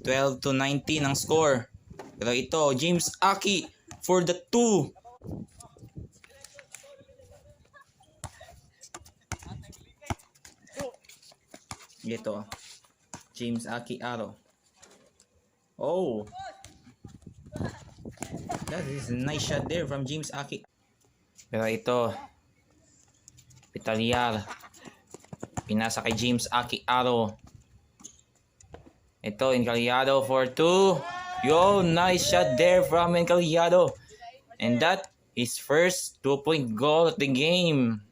12-19 ang score. Pero ito, James Akie for the 2. Ito, James Akie Aro. Oh, that is a nice shot there from James Akie. Pero ito, Pitalyar. Pinasa kay James Akie Aro. Ito, Encaliado for 2. Yo, nice shot there from Encaliado. And that is first 2-point goal of the game.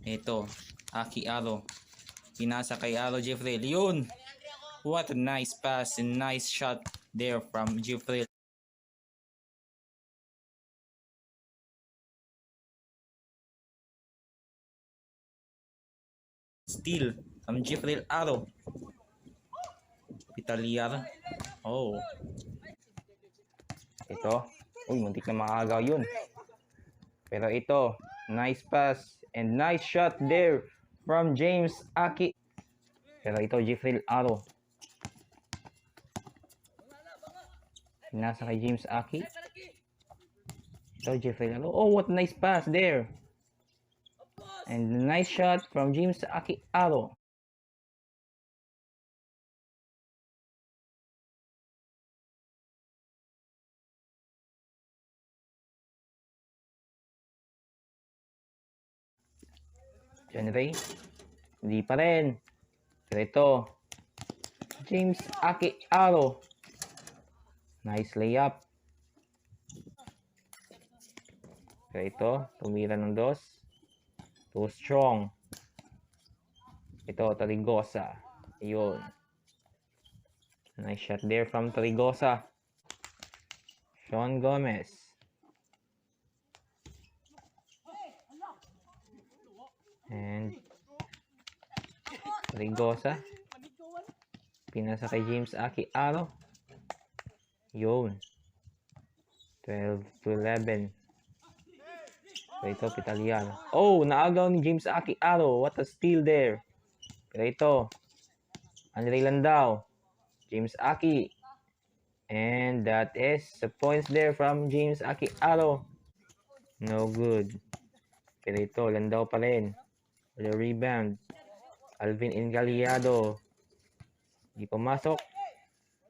Ito, Akie Aro. Pinasa kay Aro Jeffrey. Yun! What a nice pass and nice shot there from Jeffrey. Steal from Jeffrey Aro. Pitalyar. Oh. Ito. Uy, muntik na makagaw yun. Pero ito, nice pass and nice shot there from James Akie. Pero ito, Jeffrey Aro. Nasa kay James Akie. Ito, Jeffrey Aro. Oh, what a nice pass there. And nice shot from James Akie Aro. January. Hindi pa rin. Pero ito, James Akie Aro. Nice layup. Pero ito, tumira ng dos. Too strong. Ito, Tarigosa. Ayun. Nice shot there from Tarigosa. Sean Gomez. And Tarigosa. Pinasa kay James Akie Aro. Yun. 12-11. So ito, Pitalyar. Oh, naagaw ni James Akie Aro. What a steal there. Pero ito, Andre Landau. James Akie. And that is the points there from James Akie Aro. No good. Pero ito, Landau pa rin. For the rebound. Alvin Engaliado. Hindi pumasok.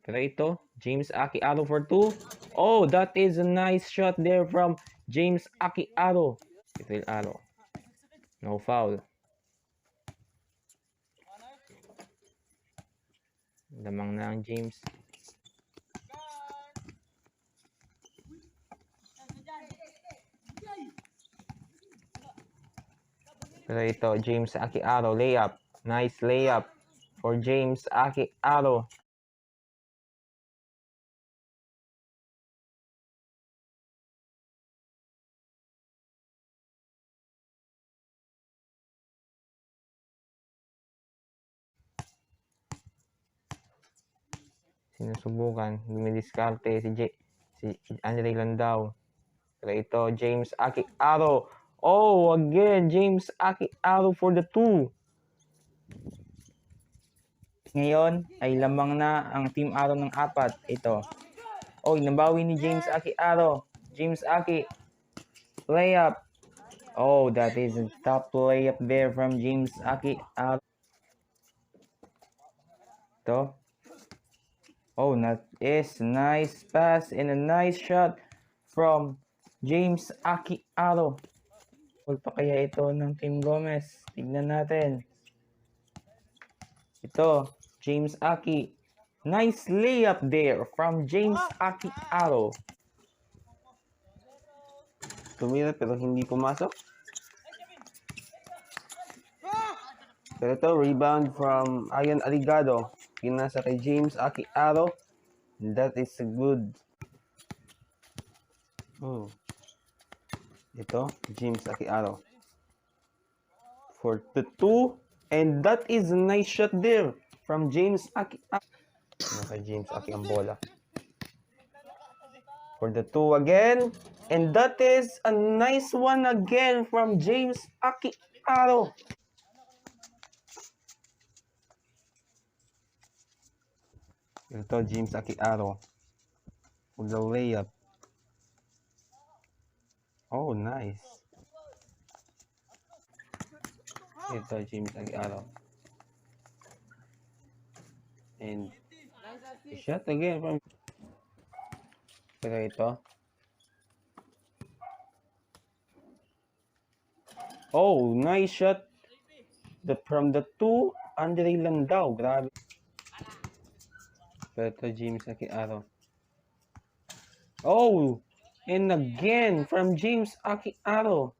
Pero ito, James Akie Aro for 2. Oh, that is a nice shot there from James Akie Aro. Jeffrey Aro. No foul. Lamang na ang James. Pero ito, James Akie Aro layup. Nice layup for James Akie Aro. Sinusubukan, dumidiskarte si Andre Landau. Pero ito, James Akie Aro. Oh, again, James Akie Aro for the 2. Ngayon ay lamang na ang Team Aro ng 4. Ito. Oh, nabawi ni James Akie Aro. James Akie. Layup. Oh, that is a top layup there from James Akie Aro. Ito. Oh, that is a nice pass and a nice shot from James Akie Aro. Huwag pa kaya ito ng Team Gomez. Tignan natin. Ito, James Akie. Nice layup there from James Akie Aro. Tumira pero hindi pumasok. Pero ito, rebound from Ayan Aligado. Pinasa kay James Akie Aro. That is good. Oh. Ito, James Akie Aro. For the 2. And that is a nice shot there from James Akie Aro. Naka James Akie ang bola. For the 2 again. And that is a nice one again from James Akie Aro. Ito, James Akie Aro. For the layup. Oh, nice. Ito, James Akie Aro. And shot again from... Pero ito. Oh, nice shot. From the 2, Andre Landau. Grabe. Pero ito, James Akie Aro. Oh! And again, from James Akie Aro.